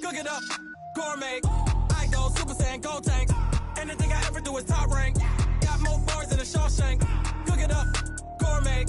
Cook it up, gourmet. I go Super Saiyan, gold tank. Anything I ever do is top rank. Got more bars than a Shawshank. Cook it up, gourmet.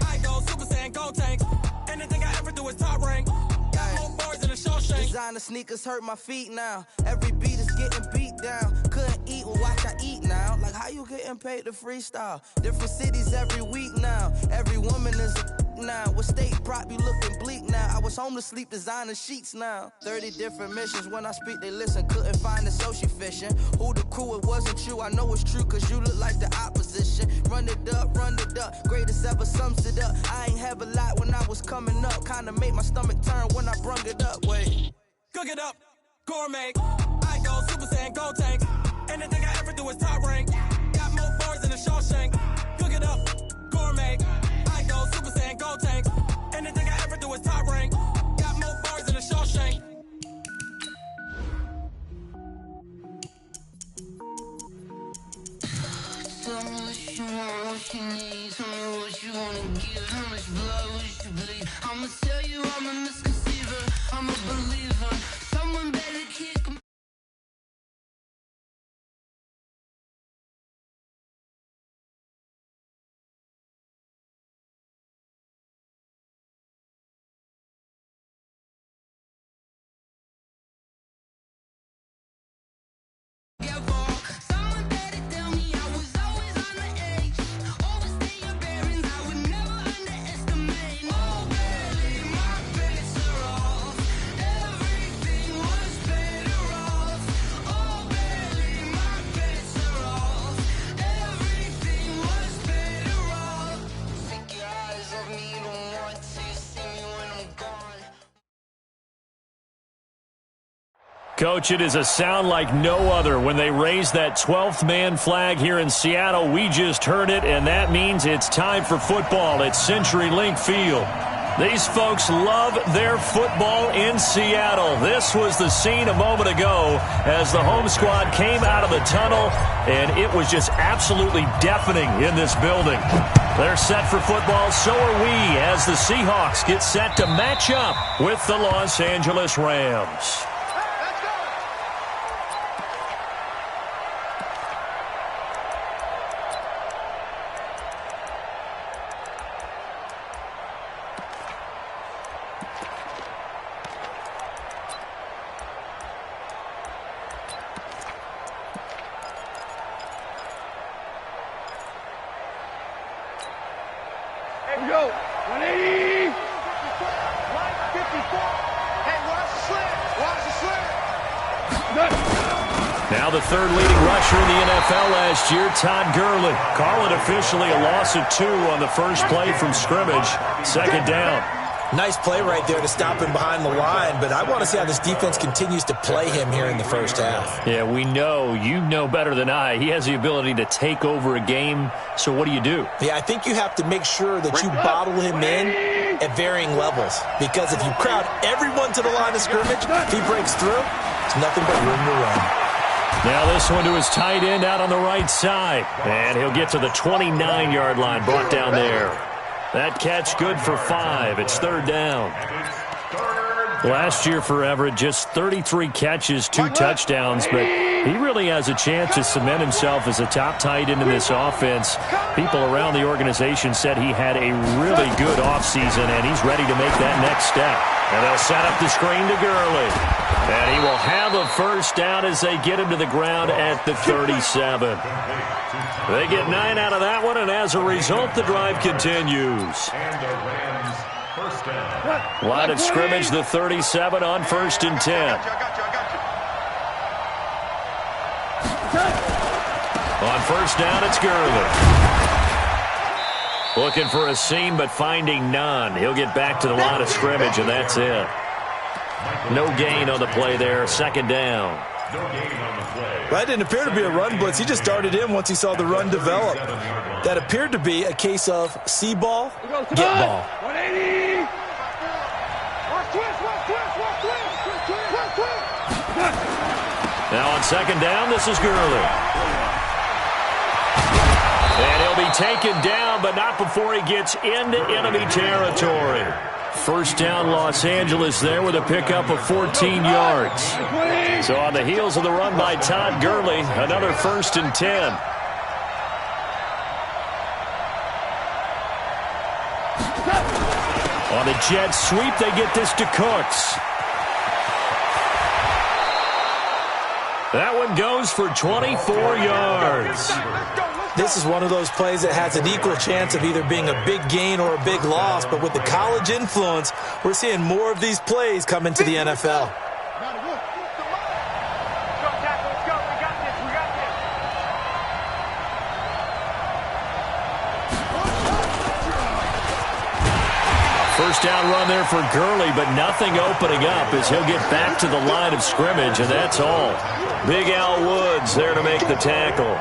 I go Super Saiyan, gold tank. Anything I ever do is top rank. Got more bars than a Shawshank. Designer sneakers hurt my feet now. Every beat is getting beat down. Couldn't eat, well watch I eat now. Like how you getting paid to freestyle? Different cities every week now. Every woman is a now. With state prop, you looking bleak now. I was home to sleep, designer sheets now. 30 different missions. When I speak, they listen. Couldn't find it, so she fishing. Who the crew? It wasn't you. I know it's true, cause you look like the opposition. Run it up, run it up. Greatest ever sums it up. I ain't have a lot when I was coming up. Kinda made my stomach turn when I brung it up. Wait. Cook it up, gourmet. I go Super Saiyan, gold tank. Anything I ever do is top rank. Got more bars than a Shawshank. Cook it up, gourmet. I go Super Saiyan, gold tank. Anything I ever do is top rank. Got more bars than a Shawshank. Tell me what you want, what you need. Tell me what you wanna give. How much blood would you bleed? I'ma tell you I'm a misconceiver. I'm a believer. Someone better kick me. Coach, it is a sound like no other when they raise that 12th man flag here in Seattle. We just heard it, and that means it's time for football at CenturyLink Field. These folks love their football in Seattle. This was the scene a moment ago as the home squad came out of the tunnel, and it was just absolutely deafening in this building. They're set for football, so are we, as the Seahawks get set to match up with the Los Angeles Rams. Now the third leading rusher in the NFL last year, Todd Gurley. Call it officially a loss of 2 on the first play from scrimmage. Second down. Nice play right there to stop him behind the line, but I want to see how this defense continues to play him here in the first half. Yeah, we know. You know better than I. He has the ability to take over a game, so what do? Yeah, I think you have to make sure that you bottle him in at varying levels, because if you crowd everyone to the line of scrimmage, if he breaks through, it's nothing but room to run. Now this one to his tight end out on the right side, and he'll get to the 29-yard line, brought down there. That catch good for 5. It's third down. Last year for Everett, just 33 catches, 2 touchdowns, but he really has a chance to cement himself as a top tight end in this offense. People around the organization said he had a really good offseason, and he's ready to make that next step. And they'll set up the screen to Gurley. And he will have a first down as they get him to the ground at the 37. They get 9 out of that one, and as a result, the drive continues. Line of scrimmage, the 37 on 1st and 10. On first down, it's Gurley. Looking for a seam, but finding none. He'll get back to the line of scrimmage, and that's it. No gain on the play there. Second down. Well, that didn't appear to be a run blitz. He just darted in once he saw the run develop. That appeared to be a case of see ball, get ball. 180. Now on second down, this is Gurley. And he'll be taken down, but not before he gets into enemy territory. First down, Los Angeles there with a pickup of 14 yards. So on the heels of the run by Todd Gurley, another 1st and 10. On the jet sweep, they get this to Cooks. That one goes for 24 yards. This is one of those plays that has an equal chance of either being a big gain or a big loss, but with the college influence, we're seeing more of these plays come into the NFL. First down run there for Gurley, but nothing opening up as he'll get back to the line of scrimmage, and that's all. Big Al Woods there to make the tackle.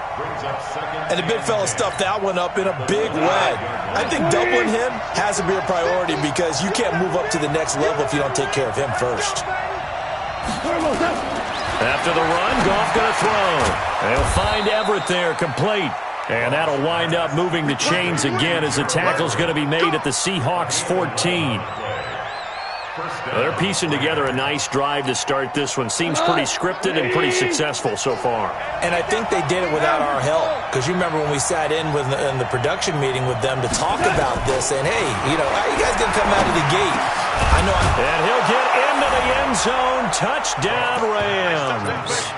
And the big fella stuffed that one up in a big way. I think doubling him has to be a priority because you can't move up to the next level if you don't take care of him first. After the run, Goff going to throw. They'll find Everett there, complete. And that'll wind up moving the chains again as the tackle's going to be made at the Seahawks 14. They're piecing together a nice drive to start this one. Seems pretty scripted and pretty successful so far. And I think they did it without our help. Because you remember when we sat in the production meeting with them to talk about this, saying, hey, you know, how are you guys going to come out of the gate? And he'll get into the end zone. Touchdown, Rams.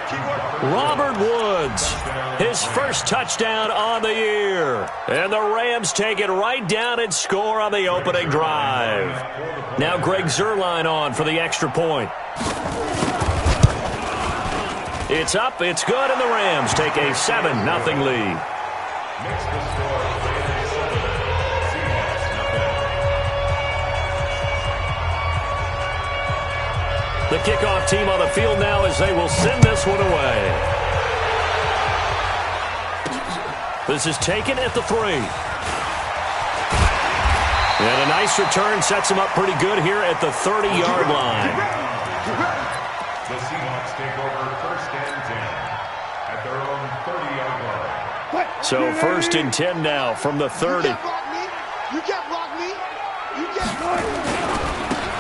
Robert Woods, his first touchdown on the year. And the Rams take it right down and score on the opening drive. Now Greg Zuerlein on for the extra point. It's up, it's good, and the Rams take a 7-0 lead. The kickoff team on the field now as they will send this one away. This is taken at the 3. And a nice return sets him up pretty good here at the 30-yard line. The Seahawks take over 1st and 10 at their own 30-yard line. So 1st and 10 now from the 30. You can't block me. You can't block me.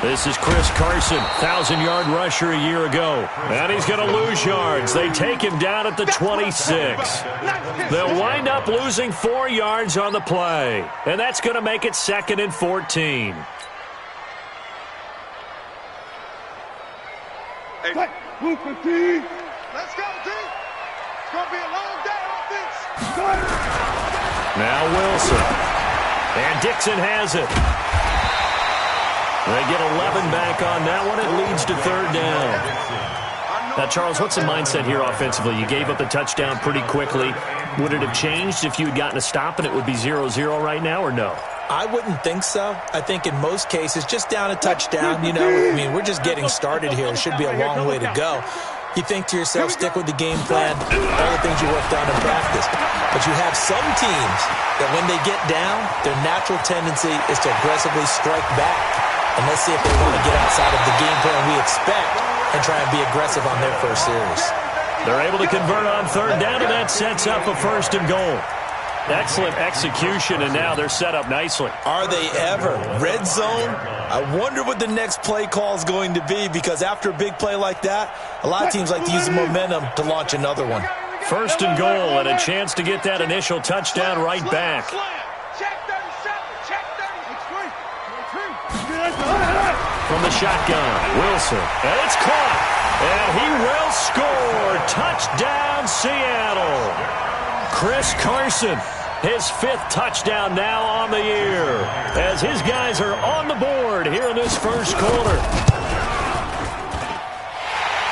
This is Chris Carson, 1,000-yard rusher a year ago. And he's going to lose yards. They take him down at the 26. They'll wind up losing 4 yards on the play. And that's going to make it 2nd and 14. Hey, move for D. Let's go, D. It's going to be a long day on this. Now Wilson. And Dixon has it. They get 11 back on that one. It leads to 3rd down. Now, Charles, what's the mindset here offensively? You gave up the touchdown pretty quickly. Would it have changed if you had gotten a stop and it would be 0-0 right now, or no? I wouldn't think so. I think in most cases, just down a touchdown, you know, I mean, we're just getting started here. It should be a long way to go. You think to yourself, stick with the game plan, all the things you worked on in practice. But you have some teams that when they get down, their natural tendency is to aggressively strike back. And let's see if they want to get outside of the game plan we expect and try and be aggressive on their first series. They're able to convert on 3rd down, and that sets up a 1st and goal. Excellent execution, and now they're set up nicely. Are they ever? Red zone? I wonder what the next play call is going to be, because after a big play like that, a lot of teams like to use the momentum to launch another one. 1st and goal, and a chance to get that initial touchdown right back. From the shotgun, Wilson, and it's caught, and he will score. Touchdown, Seattle. Chris Carson, his 5th touchdown now on the year, as his guys are on the board here in this first quarter.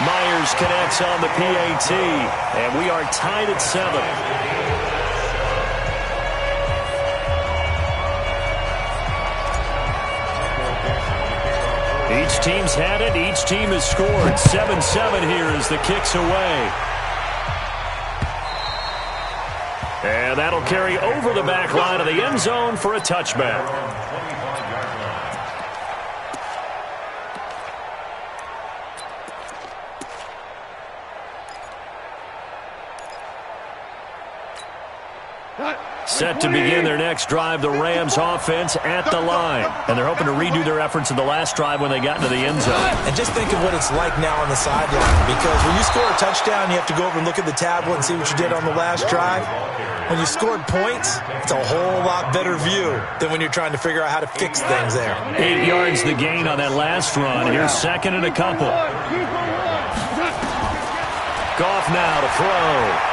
Myers connects on the PAT, and we are tied at 7. Each team's had it. Each team has scored. 7-7 here as the kick's away. And that'll carry over the back line of the end zone for a touchback. Set to begin their next drive, the Rams offense at the line. And they're hoping to redo their efforts in the last drive when they got into the end zone. And just think of what it's like now on the sideline, because when you score a touchdown, you have to go over and look at the tablet and see what you did on the last drive. When you scored points, it's a whole lot better view than when you're trying to figure out how to fix things there. 8 yards the gain on that last run. Here's second and a couple. Goff now to throw.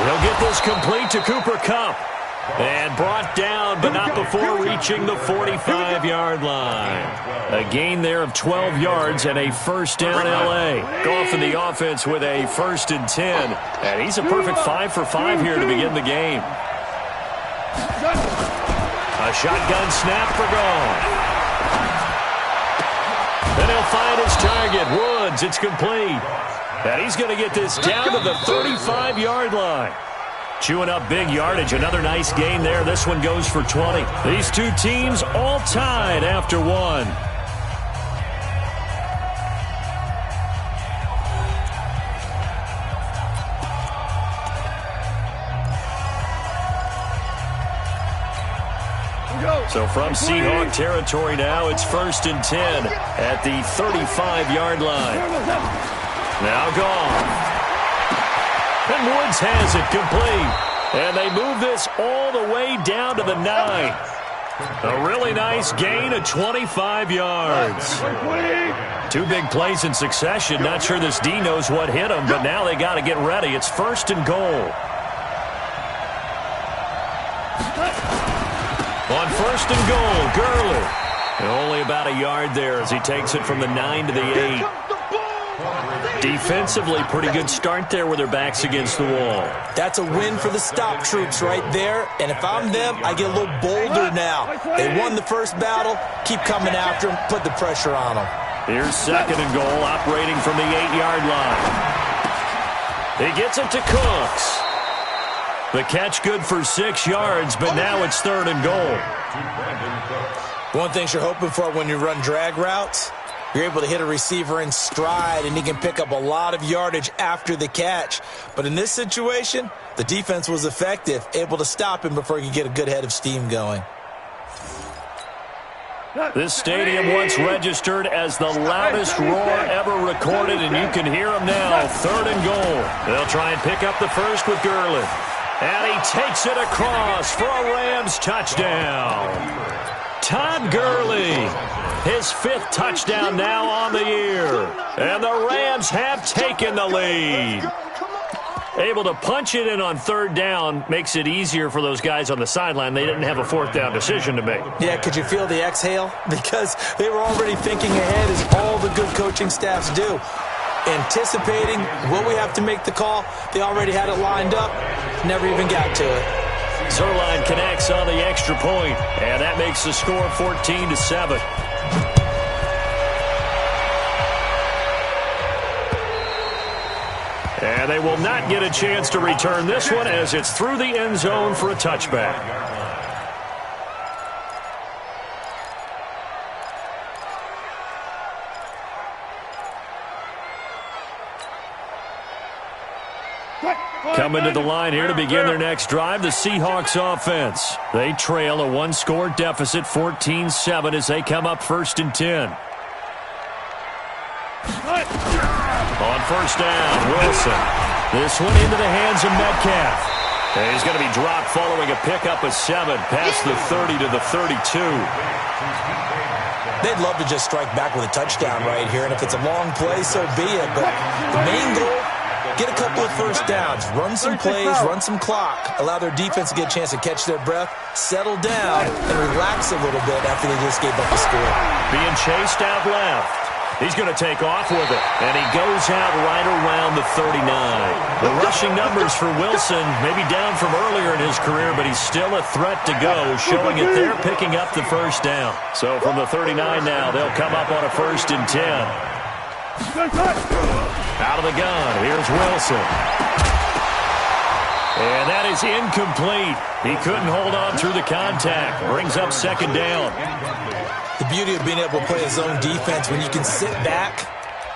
He'll get this complete to Cooper Kupp. And brought down, but not before reaching the 45-yard line. A gain there of 12 yards and a first down L.A. Goff in the offense with a 1st and 10. And he's a perfect 5 for 5 here to begin the game. A shotgun snap for Goff. And he'll find his target, Woods. It's complete. And he's going to get this down to the 35-yard line. Chewing up big yardage. Another nice gain there. This one goes for 20. These two teams all tied after one. So from Seahawk territory now, it's 1st and 10 at the 35-yard line. Now Goff. And Woods has it complete. And they move this all the way down to the 9. A really nice gain of 25 yards. 2 big plays in succession. Not sure this D knows what hit him, but now they got to get ready. It's 1st and goal. On 1st and goal, Gurley. And only about a yard there as he takes it from the 9 to the 8. Defensively, pretty good start there with their backs against the wall. That's a win for the stop troops right there. And if I'm them, I get a little bolder now. They won the first battle. Keep coming after them. Put the pressure on them. Here's 2nd and goal, operating from the 8-yard line. He gets it to Cooks. The catch good for 6 yards, but now it's 3rd and goal. One thing you're hoping for when you run drag routes, you're able to hit a receiver in stride, and he can pick up a lot of yardage after the catch. But in this situation, the defense was effective, able to stop him before he could get a good head of steam going. This stadium once registered as the loudest roar ever recorded, and you can hear him now. 3rd and goal. They'll try and pick up the first with Gurley. And he takes it across for a Rams touchdown. Todd Gurley. His 5th touchdown now on the year. And the Rams have taken the lead. Able to punch it in on 3rd down makes it easier for those guys on the sideline. They didn't have a 4th down decision to make. Yeah, could you feel the exhale? Because they were already thinking ahead, as all the good coaching staffs do. Anticipating, will we have to make the call? They already had it lined up. Never even got to it. Zerline connects on the extra point, and that makes the score 14-7. And they will not get a chance to return this one as it's through the end zone for a touchback. Coming to the line here to begin their next drive, the Seahawks offense. They trail a 1-score deficit, 14-7, as they come up 1st and 10. On 1st down, Wilson. This one into the hands of Metcalf. And he's going to be dropped following a pickup of 7 past the 30 to the 32. They'd love to just strike back with a touchdown right here, and if it's a long play, so be it. But the main goal, get a couple of 1st downs, run some plays, run some clock, allow their defense to get a chance to catch their breath, settle down, and relax a little bit after they just gave up the score. Being chased out left. He's going to take off with it, and he goes out right around the 39. The rushing numbers for Wilson may be down from earlier in his career, but he's still a threat to go, showing it there, picking up the 1st down. So from the 39 now, they'll come up on a 1st and 10. Out of the gun, here's Wilson. And that is incomplete. He couldn't hold on through the contact. Brings up 2nd down. The beauty of being able to play a zone defense, when you can sit back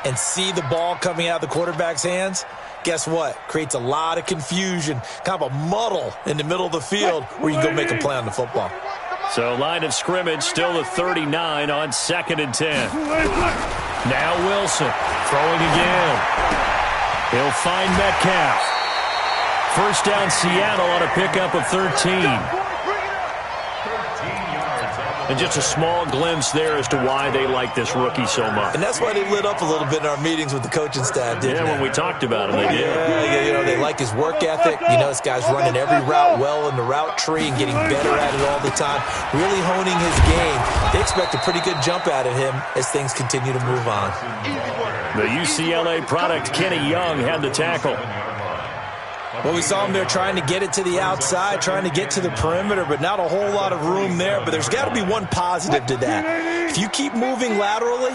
and see the ball coming out of the quarterback's hands, guess what? Creates a lot of confusion, kind of a muddle in the middle of the field where you can go make a play on the football. So line of scrimmage still the 39 on 2nd and 10. Now Wilson throwing again. He'll find Metcalf. First down Seattle on a pickup of 13. And just a small glimpse there as to why they like this rookie so much. And that's why they lit up a little bit in our meetings with the coaching staff, didn't they? When we talked about him, they did. Yeah, you know, they like his work ethic. You know, this guy's running every route well in the route tree and getting better at it all the time, really honing his game. They expect a pretty good jump out of him as things continue to move on. The UCLA product, Kenny Young, had the tackle. Well, we saw him there trying to get it to the outside, trying to get to the perimeter, but not a whole lot of room there. But there's got to be one positive to that. If you keep moving laterally,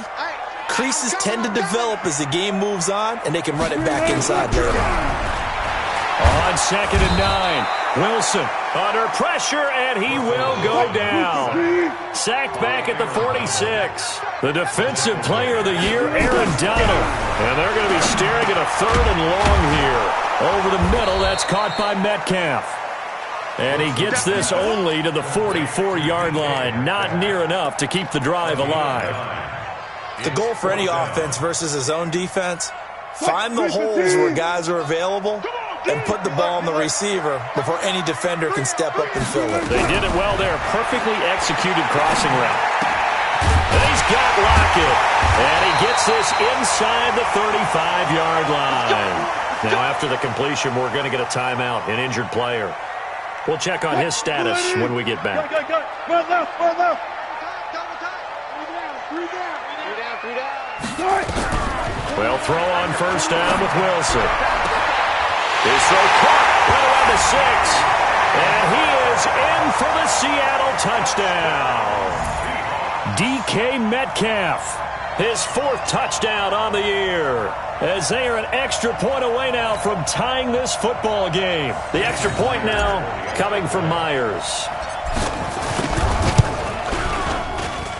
creases tend to develop as the game moves on, and they can run it back inside later. On 2nd and 9, Wilson under pressure, and he will go down. Sacked back at the 46. The defensive player of the year, Aaron Donald. And they're going to be staring at a 3rd and long here. Over the middle, that's caught by Metcalf. And he gets this only to the 44-yard line. Not near enough to keep the drive alive. The goal for any offense versus his own defense, find the holes where guys are available and put the ball on the receiver before any defender can step up and fill it. They did it well there. Perfectly executed crossing route. And he's got Lockett. And he gets this inside the 35-yard line. Now, after the completion, we're going to get a timeout, an injured player. We'll check on his status when we get back. Well, throw on first down with Wilson. His throw caught right around the 6. And he is in for the Seattle touchdown. DK Metcalf, his 4th touchdown on the year. As they are an extra point away now from tying this football game. The extra point now coming from Myers.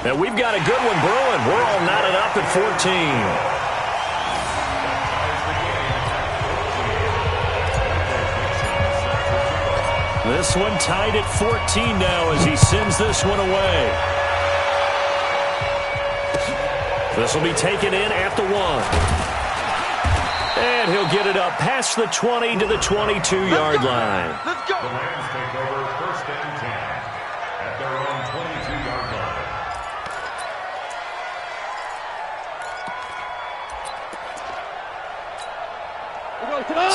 And we've got a good one brewing. We're all knotted up at 14. This one tied at 14 now as he sends this one away. This will be taken in at the 1. And he'll get it up past the 20 to the 22-yard line. Let's go. The Rams take over 1st and 10 at their own 22-yard line.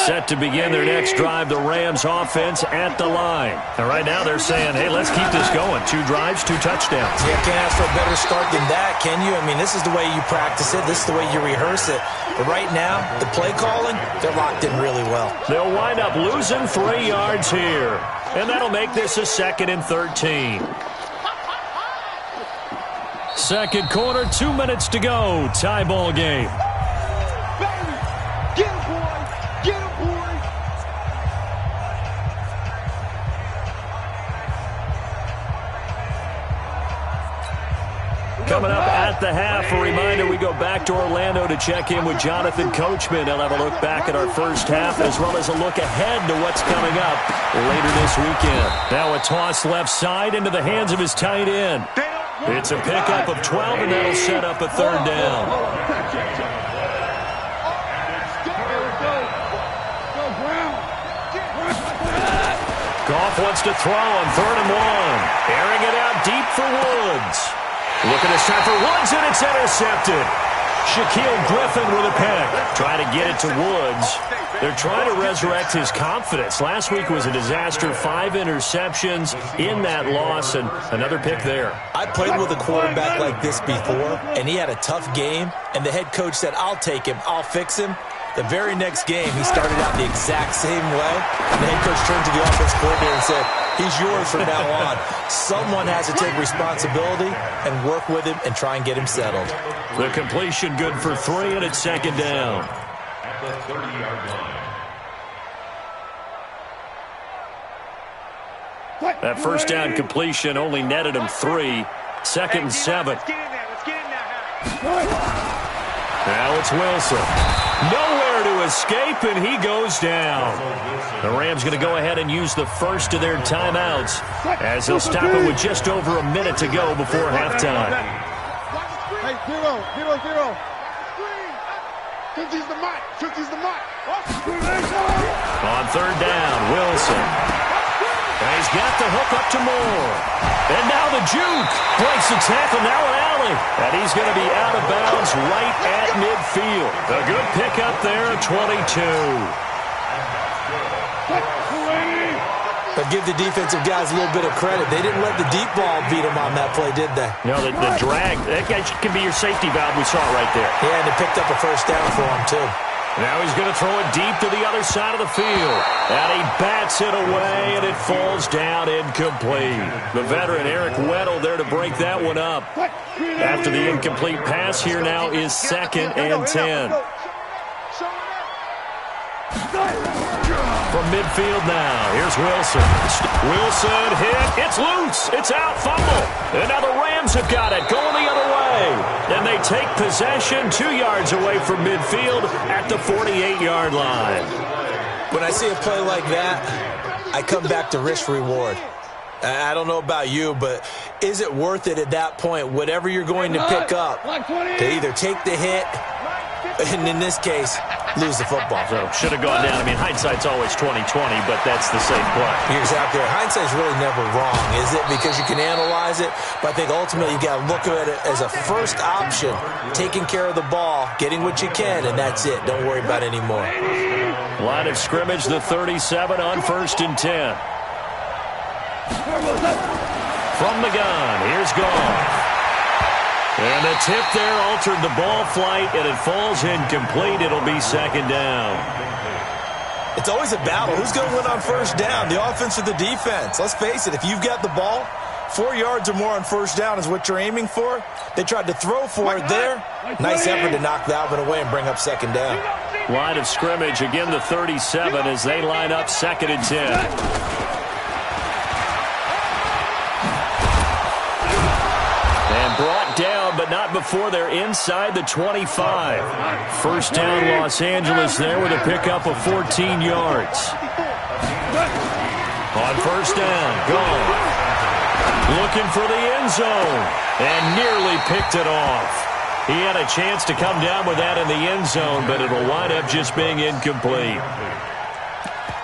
Set to begin their next drive, the Rams offense at the line. And right now they're saying, hey, let's keep this going. 2 drives, 2 touchdowns. Yeah, can't ask for a better start than that, can you? I mean, this is the way you practice it. This is the way you rehearse it. But right now, the play calling, they're locked in really well. They'll wind up losing 3 yards here. And that'll make this a 2nd and 13. Second quarter, 2 minutes to go. Tie ball game. Get him, boy! Get him, boy! Coming up at the half, a reminder, we go back to Orlando to check in with Jonathan Coachman. He'll have a look back at our first half as well as a look ahead to what's coming up later this weekend. Now a toss left side into the hands of his tight end. It's a pickup of 12, and that'll set up a 3rd down. Goff wants to throw on 3rd and 1. Airing it out deep for Woods. Looking this time for Woods, and it's intercepted. Shaquille Griffin with a pick. Trying to get it to Woods. They're trying to resurrect his confidence. Last week was a disaster. 5 interceptions in that loss, and another pick there. I played with a quarterback like this before, and he had a tough game, and the head coach said, I'll take him, I'll fix him. The very next game, he started out the exact same way, and the head coach turned to the offense coordinator and said, he's yours from now on. Someone has to take responsibility and work with him and try and get him settled. The completion good for 3, and it's 2nd down. At the 30-yard line. That first down completion only netted him 3. 2nd and 7. Now it's Wilson. Nowhere to escape, and he goes down. The Rams going to go ahead and use the first of their timeouts as they'll stop it with just over a minute to go before halftime. Hey, 0-0-0. 50's the mark. 50's the mark. On third down, Wilson. And he's got the hook up to Moore. And now the juke. Breaks the tackle, now an alley. And he's going to be out of bounds right at midfield. A good pickup there, 22. But give the defensive guys a little bit of credit. They didn't let the deep ball beat them on that play, did they? No, the drag, that can be your safety valve. We saw it right there. Yeah, and it picked up a first down for him, too. Now he's going to throw it deep to the other side of the field. And he bats it away, and it falls down incomplete. The veteran Eric Weddle there to break that one up. After the incomplete pass, here now is 2nd and 10. From midfield now, here's Wilson. Wilson hit, it's loose, it's out, fumble. And now the Rams have got it, going the other way. And they take possession 2 yards away from midfield at the 48-yard line. When I see a play like that, I come back to risk-reward. I don't know about you, but is it worth it at that point, whatever you're going to pick up, to either take the hit, and in this case, lose the football? So should have gone down. I mean, hindsight's always 20/20, but that's the safe play. You're exactly right. Hindsight's really never wrong, is it? Because you can analyze it, but I think ultimately you got to look at it as a first option, taking care of the ball, getting what you can, and that's it. Don't worry about any more. Line of scrimmage, the 37 on 1st and 10. From the gun, here's Goff. And the tip there altered the ball flight, and it falls incomplete. It'll be 2nd down. It's always a battle. Who's going to win on first down, the offense or the defense? Let's face it, if you've got the ball, 4 yards or more on first down is what you're aiming for. They tried to throw for it there. Nice effort to knock that one away and bring up 2nd down. Line of scrimmage, again the 37 as they line up 2nd and 10. Brought down, but not before they're inside the 25. First down, Los Angeles there with a pickup of 14 yards. On first down, gone. Looking for the end zone, and nearly picked it off. He had a chance to come down with that in the end zone, but it'll wind up just being incomplete.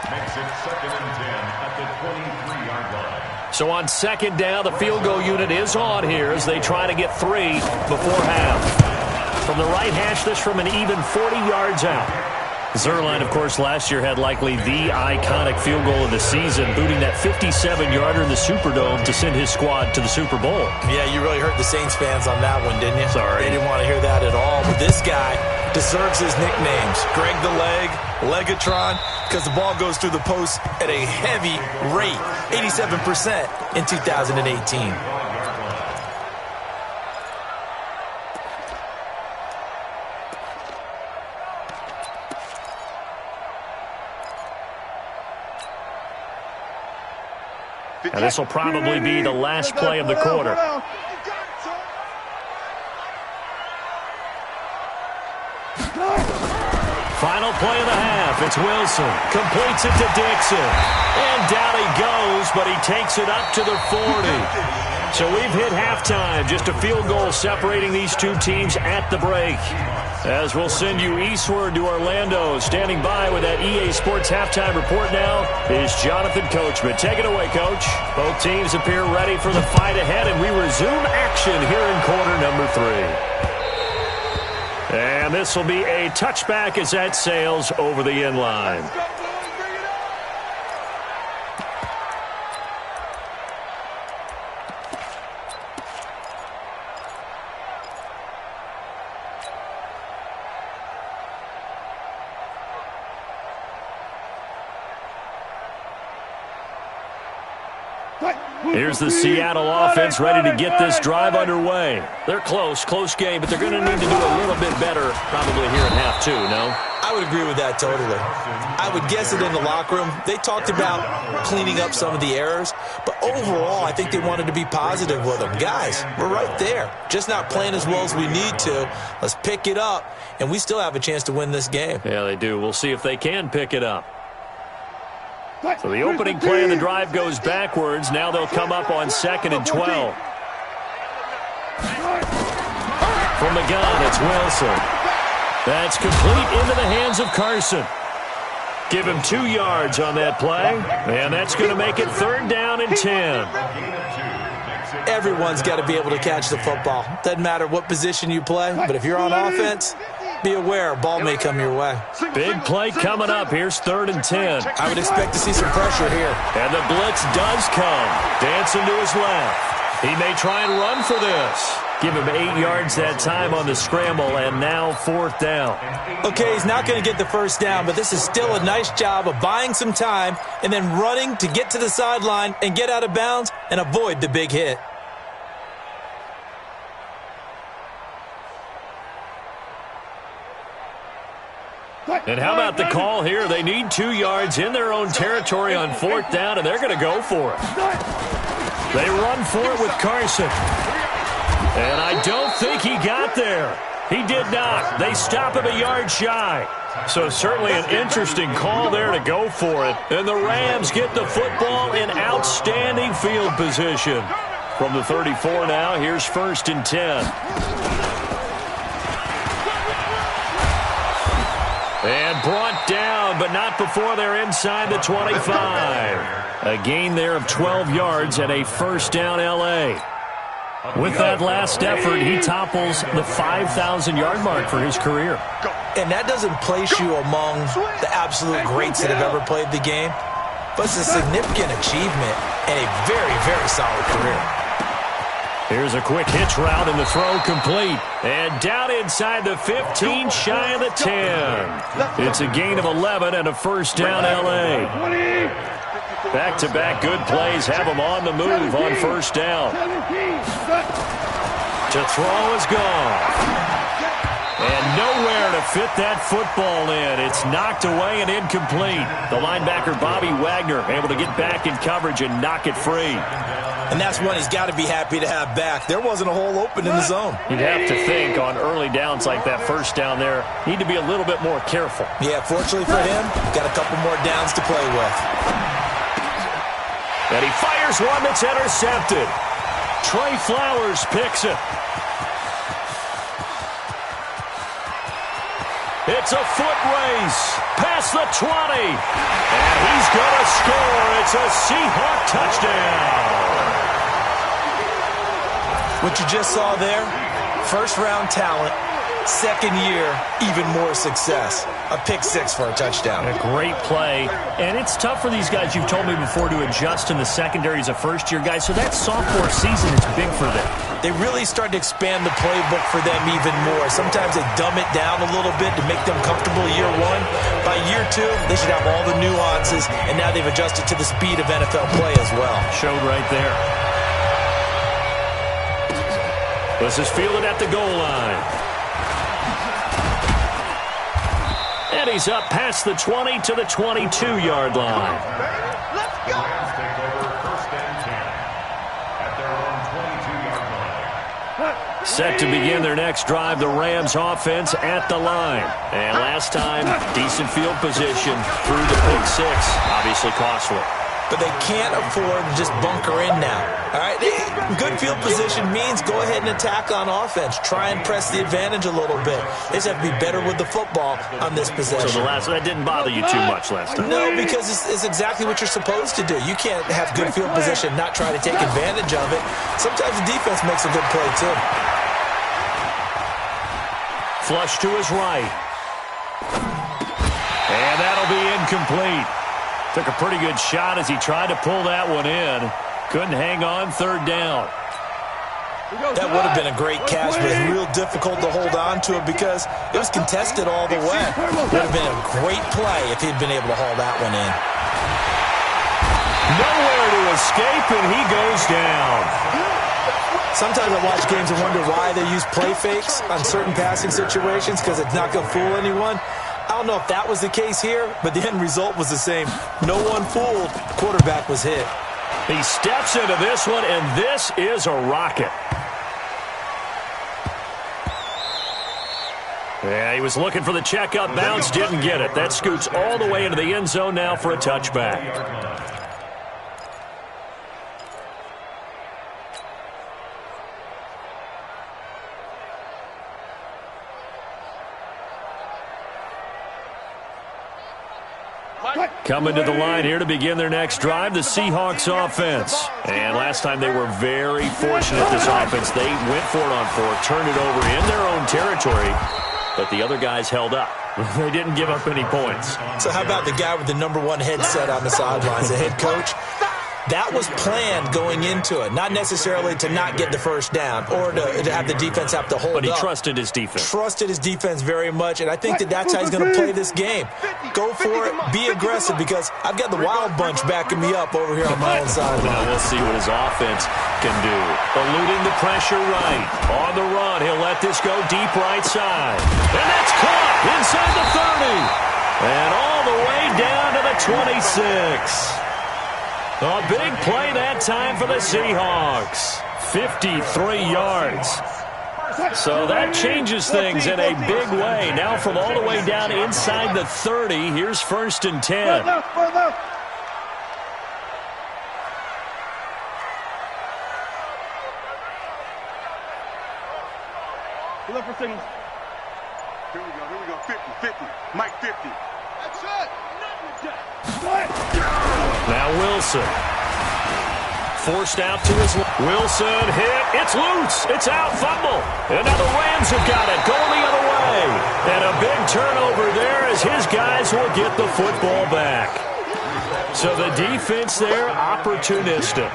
Makes it 2nd and 10 at the 23-yard line. So on 2nd down, the field goal unit is on here as they try to get 3 before half. From the right hash, this from an even 40 yards out. Zerline, of course, last year had likely the iconic field goal of the season, booting that 57-yarder in the Superdome to send his squad to the Super Bowl. Yeah, you really hurt the Saints fans on that one, didn't you? Sorry. They didn't want to hear that at all. But this guy deserves his nicknames. Greg the Leg, Legatron, because the ball goes through the post at a heavy rate, 87% in 2018. And this will probably be the last play of the quarter. Final play of the half. It's Wilson. Completes it to Dixon. And down he goes, but he takes it up to the 40. So we've hit halftime. Just a field goal separating these two teams at the break. As we'll send you eastward to Orlando. Standing by with that EA Sports halftime report now is Jonathan Coachman. Take it away, Coach. Both teams appear ready for the fight ahead, and we resume action here in quarter number 3. And this will be a touchback as that sails over the end line. Here's the Seattle offense ready to get this drive underway. They're close game, but they're going to need to do a little bit better probably here at half 2, no? I would agree with that totally. I would guess that in the locker room, they talked about cleaning up some of the errors, but overall, I think they wanted to be positive with them. Guys, we're right there. Just not playing as well as we need to. Let's pick it up, and we still have a chance to win this game. Yeah, they do. We'll see if they can pick it up. So the opening play of the drive goes backwards. Now they'll come up on 2nd and 12. From the gun, it's Wilson. That's complete into the hands of Carson. Give him 2 yards on that play, and that's going to make it 3rd down and 10. Everyone's got to be able to catch the football. Doesn't matter what position you play, but if you're on offense, be aware a ball may come your way. Big play coming up. Here's 3rd and 10. I would expect to see some pressure here. And the blitz does come. Dancing to his left. He may try and run for this. Give him 8 yards that time on the scramble, and now 4th down. Okay, he's not going to get the first down, but this is still a nice job of buying some time and then running to get to the sideline and get out of bounds and avoid the big hit. And how about the call here? They need 2 yards in their own territory on 4th down, and they're going to go for it. They run for it with Carson. And I don't think he got there. He did not. They stop him a yard shy. So certainly an interesting call there to go for it. And the Rams get the football in outstanding field position. From the 34 now, here's 1st and 10. And brought down, but not before they're inside the 25. A gain there of 12 yards and a 1st down L.A. With that last effort, he topples the 5,000-yard mark for his career. And that doesn't place you among the absolute greats that have ever played the game, but it's a significant achievement and a very, very solid career. Here's a quick hitch route and the throw complete. And down inside the 15, shy of the 10. It's a gain of 11 and a 1st down L.A. Back-to-back good plays have him on the move on 1st down. To throw is gone. And nowhere to fit that football in. It's knocked away and incomplete. The linebacker, Bobby Wagner, able to get back in coverage and knock it free. And that's one he's got to be happy to have back. There wasn't a hole open in the zone. You'd have to think on early downs like that 1st down there, need to be a little bit more careful. Yeah, fortunately for him, got a couple more downs to play with. And he fires one that's intercepted. Trey Flowers picks it. It's a foot race past the 20. And he's going to score. It's a Seahawk touchdown. What you just saw there, 1st-round talent, 2nd year, even more success. A pick 6 for a touchdown. A great play. And it's tough for these guys, you've told me before, to adjust in the secondary as a first-year guy. So that sophomore season is big for them. They really start to expand the playbook for them even more. Sometimes they dumb it down a little bit to make them comfortable year 1. By year 2, they should have all the nuances, and now they've adjusted to the speed of NFL play as well. Showed right there. This is fielded at the goal line. And he's up past the 20 to the 22-yard line. Let's go. Rams take over 1st and 10 at their own 22-yard line. Set to begin their next drive, the Rams offense at the line. And last time, decent field position through the pick 6. Obviously costly. But they can't afford to just bunker in now. All right, good field position means go ahead and attack on offense. Try and press the advantage a little bit. They just have to be better with the football on this possession. So that didn't bother you too much last time? No, because it's exactly what you're supposed to do. You can't have good field position and not try to take advantage of it. Sometimes the defense makes a good play, too. Flush to his right. And that'll be incomplete. Took a pretty good shot as he tried to pull that one in. Couldn't hang on 3rd down. That would have been a great catch, but real difficult to hold on to it because it was contested all the way. Would have been a great play if he'd been able to haul that one in. Nowhere to escape, and he goes down. Sometimes I watch games and wonder why they use play fakes on certain passing situations because it's not going to fool anyone. I don't know if that was the case here, but the end result was the same. No one fooled. Quarterback was hit. He steps into this one, and this is a rocket. Yeah, he was looking for the checkup bounce, didn't get it. That scoots all the way into the end zone now for a touchback. Coming to the line here to begin their next drive, the Seahawks offense. And last time they were very fortunate, this offense. They went for it on fourth, turned it over in their own territory, but the other guys held up. They didn't give up any points. So how about the guy with the #1 headset on the sidelines, the head coach? That was planned going into it, not necessarily to not get the first down or to have the defense have to hold up. But he trusted his defense. Trusted his defense very much, and I think that's how he's going to play this game. Go for it, be aggressive, because I've got the wild bunch backing me up over here on my own sideline. Now we'll see what his offense can do. Eluding the pressure right. On the run, he'll let this go deep right side. And that's caught inside the 30. And all the way down to the 26. A big play that time for the Seahawks. 53 yards. So that changes things in a big way. Now from all the way down inside the 30, here's 1st and 10. Look for signals. Here we go. 50. Mike 50. That's it. Now Wilson. Forced out to his left. Wilson hit. It's loose. It's out. Fumble. And now the Rams have got it. Going the other way. And a big turnover there as his guys will get the football back. So the defense there, opportunistic.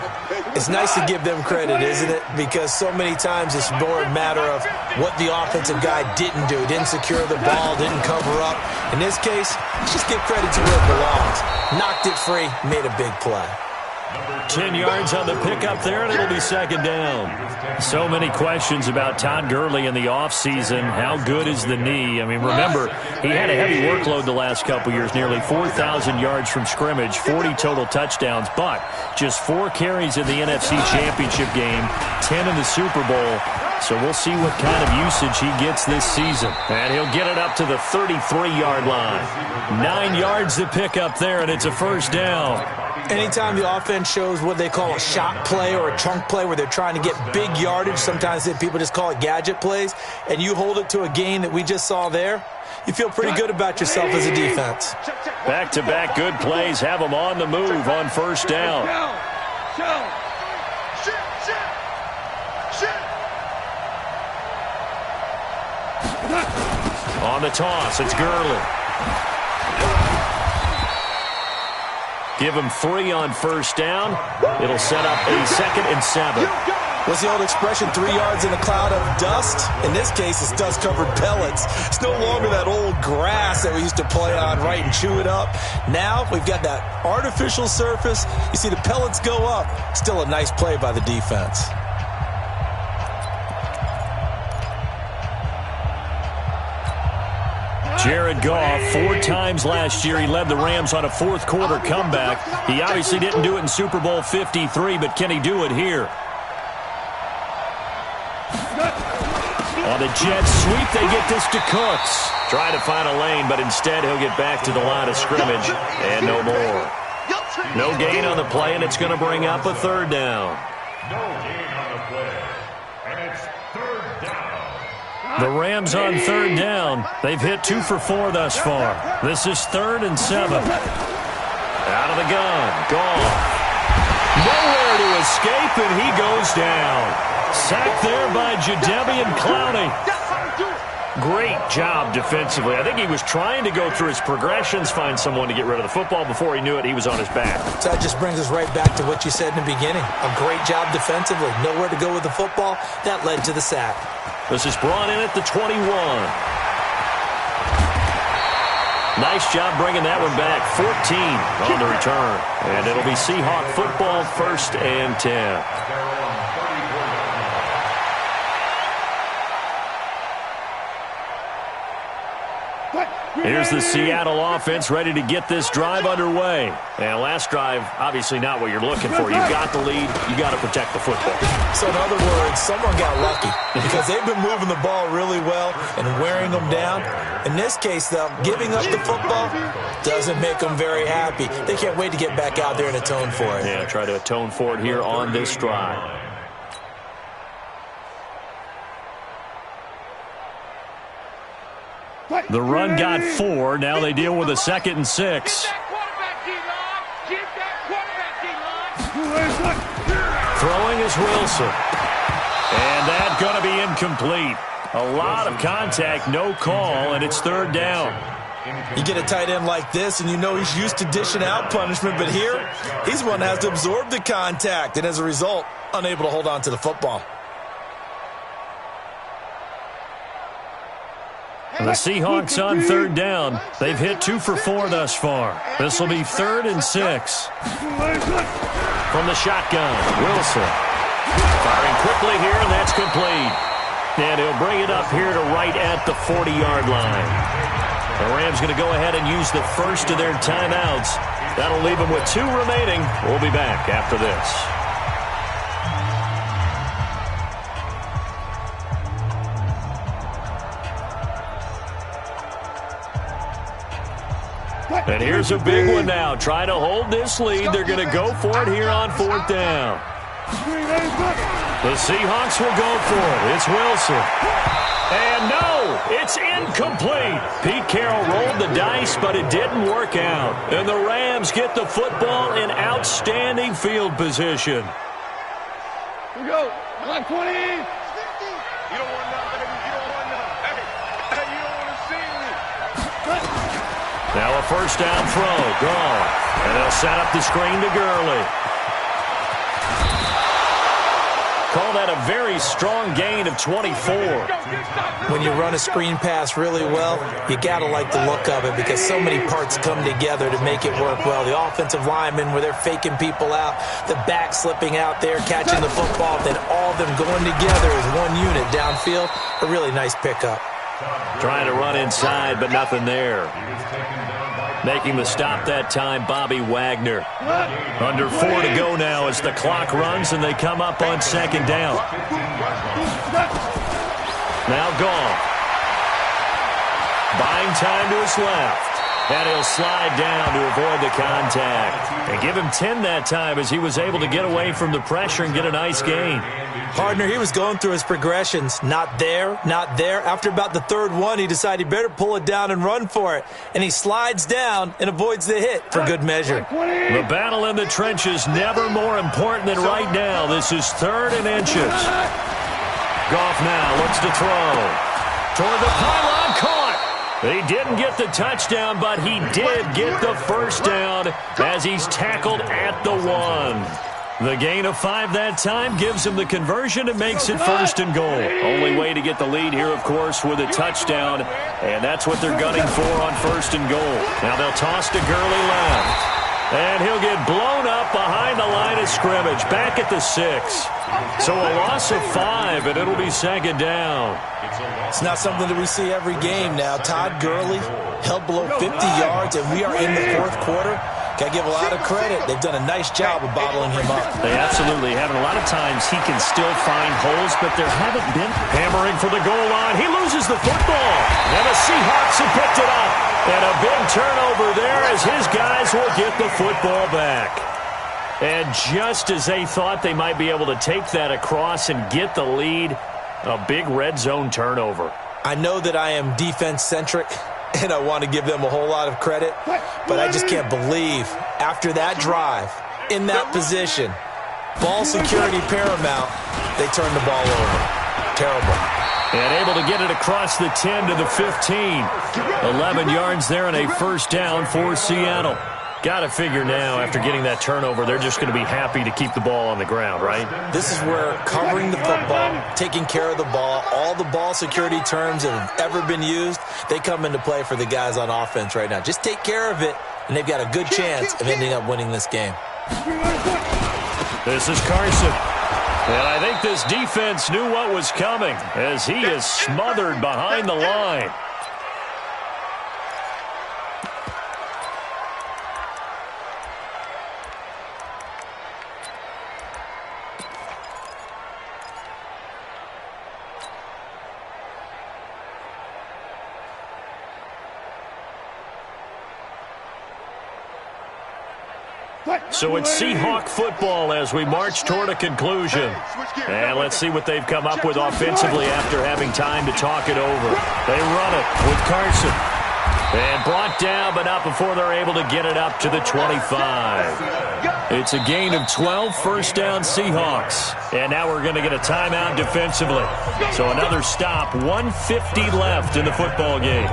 It's nice to give them credit, isn't it? Because so many times it's more a matter of what the offensive guy didn't do. Didn't secure the ball, didn't cover up. In this case, let's just give credit to where it belongs. Knocked it free, made a big play. 10 yards on the pickup there, and it'll be 2nd down. So many questions about Todd Gurley in the offseason. How good is the knee? I mean, remember, he had a heavy workload the last couple years, nearly 4,000 yards from scrimmage, 40 total touchdowns, but just 4 carries in the NFC Championship game, 10 in the Super Bowl. So we'll see what kind of usage he gets this season. And he'll get it up to the 33-yard line. 9 yards to pick up there, and it's a 1st down. Anytime the offense shows what they call a shot play or a chunk play where they're trying to get big yardage, sometimes people just call it gadget plays, and you hold it to a gain that we just saw there, you feel pretty good about yourself as a defense. Back-to-back good plays have them on the move on 1st down. On the toss, it's Gurley. Give him 3 on 1st down. It'll set up a 2nd and 7. What's the old expression, 3 yards in a cloud of dust? In this case, it's dust-covered pellets. It's no longer that old grass that we used to play on, right, and chew it up. Now we've got that artificial surface. You see the pellets go up. Still a nice play by the defense. Jared Goff, 4 times last year, he led the Rams on a 4th quarter comeback. He obviously didn't do it in Super Bowl 53, but can he do it here? On the jet sweep, they get this to Cooks. Trying to find a lane, but instead he'll get back to the line of scrimmage, and no more. No gain on the play, and it's going to bring up a 3rd down. No gain on the play, and it's 3rd down. The Rams on 3rd down. They've hit 2 for 4 thus far. This is 3rd and 7. Out of the gun. Gone. Nowhere to escape, and he goes down. Sacked there by Jadeveon Clowney. Great job defensively. I think he was trying to go through his progressions, find someone to get rid of the football. Before he knew it, he was on his back. So that just brings us right back to what you said in the beginning. A great job defensively. Nowhere to go with the football. That led to the sack. This is brought in at the 21. Nice job bringing that one back. 14 on the return. And it'll be Seahawk football, 1st and 10. Here's the Seattle offense ready to get this drive underway. And last drive, obviously not what you're looking for. You've got the lead. You got to protect the football. So in other words, someone got lucky because they've been moving the ball really well and wearing them down. In this case, though, giving up the football doesn't make them very happy. They can't wait to get back out there and atone for it. Yeah, try to atone for it here on this drive. The run got 4. Now they deal with a 2nd and 6. Throwing is Wilson. And that's going to be incomplete. A lot of contact, no call, and it's 3rd down. You get a tight end like this, and you know he's used to dishing out punishment, but here, he's one that has to absorb the contact, and as a result, unable to hold on to the football. The Seahawks on 3rd down. They've hit 2 for 4 thus far. This will be 3rd and 6. From the shotgun, Wilson. Firing quickly here, and that's complete. And he'll bring it up here to right at the 40-yard line. The Rams going to go ahead and use the first of their timeouts. That'll leave them with 2 remaining. We'll be back after this. And here's a big one now. Trying to hold this lead. They're going to go for it here on 4th down. The Seahawks will go for it. It's Wilson. And no, it's incomplete. Pete Carroll rolled the dice, but it didn't work out. And the Rams get the football in outstanding field position. Here we go. 120. You don't want nothing. You don't want nothing. Hey, you don't want to see me. Now a 1st down throw. Gone. And they'll set up the screen to Gurley. Call that a very strong gain of 24. When you run a screen pass really well, you got to like the look of it because so many parts come together to make it work well. The offensive linemen, where they're faking people out, the back slipping out there, catching the football, then all of them going together as one unit downfield. A really nice pickup. Trying to run inside, but nothing there. Making the stop that time, Bobby Wagner. Under 4 to go now as the clock runs and they come up on 2nd down. Now Goff. Buying time to his left. And he'll slide down to avoid the contact. And give him 10 that time as he was able to get away from the pressure and get a nice gain. Partner, he was going through his progressions. Not there, not there. After about the 3rd one, he decided he better pull it down and run for it. And he slides down and avoids the hit for good measure. The battle in the trenches never more important than right now. This is 3rd and inches. Goff now looks to throw. Toward the pylon, caught. He didn't get the touchdown, but he did get the 1st down as he's tackled at the 1. The gain of 5 that time gives him the conversion and makes it 1st and goal. Only way to get the lead here, of course, with a touchdown, and that's what they're gunning for on 1st and goal. Now they'll toss to Gurley left. And he'll get blown up behind the line of scrimmage, back at the 6. So a loss of 5, and it'll be 2nd down. It's not something that we see every game now. Todd Gurley held below 50 yards, and we are in the 4th quarter. Got to give a lot of credit. They've done a nice job of bottling him up. They absolutely have. And a lot of times he can still find holes, but there haven't been. Hammering for the goal line. He loses the football. And the Seahawks have picked it up. And a big turnover there as his guys will get the football back. And just as they thought they might be able to take that across and get the lead, a big red zone turnover. I know that I am defense-centric, and I want to give them a whole lot of credit, but I just can't believe after that drive, in that position, ball security paramount, they turned the ball over. Terrible. And able to get it across the 10 to the 15. 11 yards there and a 1st down for Seattle. Got to figure now, after getting that turnover, they're just going to be happy to keep the ball on the ground, right? This is where covering the football, taking care of the ball, all the ball security terms that have ever been used, they come into play for the guys on offense right now. Just take care of it, and they've got a good chance of ending up winning this game. This is Carson. And I think this defense knew what was coming as he is smothered behind the line. So it's Seahawk football as we march toward a conclusion. And let's see what they've come up with offensively after having time to talk it over. They run it with Carson. And brought down, but not before they're able to get it up to the 25. It's a gain of 12, first down Seahawks. And now we're going to get a timeout defensively. So another stop, 1:50 left in the football game.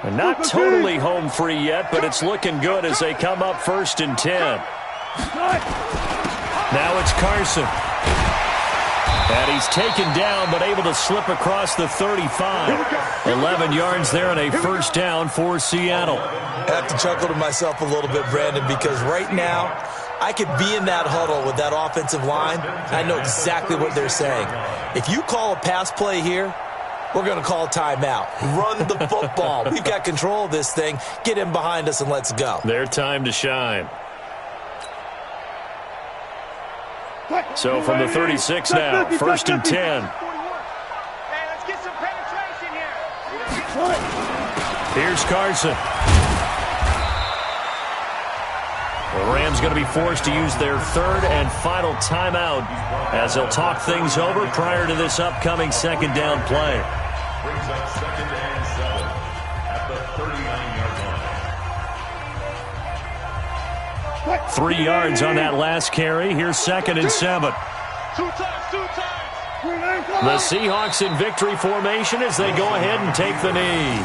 And not totally home free yet, but it's looking good as they come up 1st and 10. Now it's Carson. And he's taken down, but able to slip across the 35. 11 yards there and a first down for Seattle. I have to chuckle to myself a little bit, Brandon, because right now I could be in that huddle with that offensive line. I know exactly what they're saying. If you call a pass play here, we're going to call timeout. Run the football. We've got control of this thing. Get in behind us and let's go. Their time to shine. So from the 36 now, 1st and 10. Hey, let's get some penetration here. Here's Carson. The Rams going to be forced to use their 3rd and final timeout as they'll talk things over prior to this upcoming 2nd down play. Brings up 2nd and 7 at the 39-yard line. 3 yards on that last carry. Here's 2nd and 7. Two times. The Seahawks in victory formation as they go ahead and take the knee.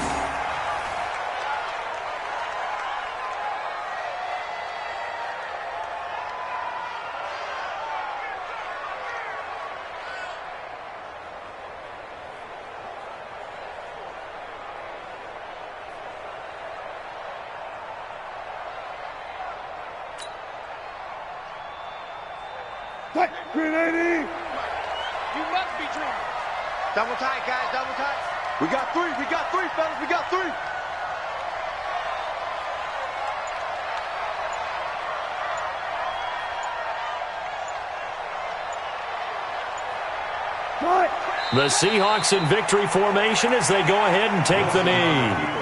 Grenade! You must be drunk. Double tight, guys, double tight. We got three, fellas, we got 3. The Seahawks in victory formation as they go ahead and take the knee.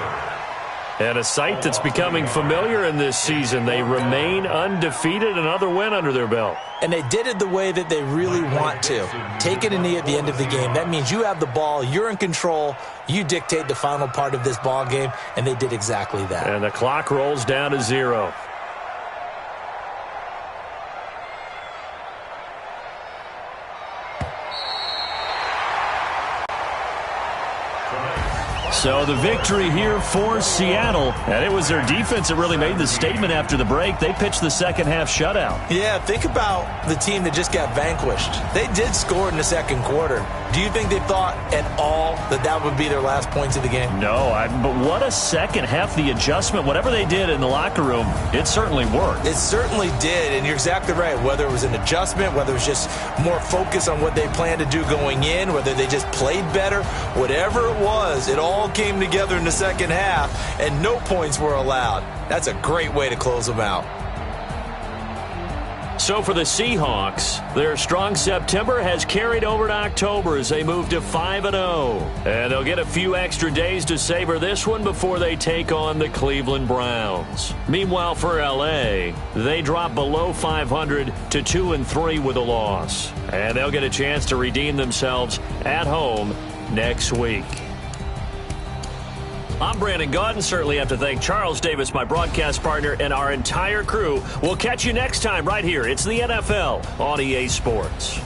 And a sight that's becoming familiar in this season. They remain undefeated, another win under their belt. And they did it the way that they really want to. Taking a knee at the end of the game. That means you have the ball, you're in control, you dictate the final part of this ball game, and they did exactly that. And the clock rolls down to 0. So the victory here for Seattle. And it was their defense that really made the statement after the break. They pitched the second half shutout. Yeah, think about the team that just got vanquished. They did score in the second quarter. Do you think they thought at all that that would be their last points of the game? No, but what a second half. The adjustment, whatever they did in the locker room, it certainly worked. It certainly did, and you're exactly right. Whether it was an adjustment, whether it was just more focus on what they planned to do going in, whether they just played better, whatever it was, it all came together in the second half, and no points were allowed. That's a great way to close them out. So for the Seahawks, their strong September has carried over to October as they move to 5-0. And they'll get a few extra days to savor this one before they take on the Cleveland Browns. Meanwhile, for L.A., they drop below 500 to 2-3 with a loss. And they'll get a chance to redeem themselves at home next week. I'm Brandon Gaudin. Certainly have to thank Charles Davis, my broadcast partner, and our entire crew. We'll catch you next time right here. It's the NFL on EA Sports.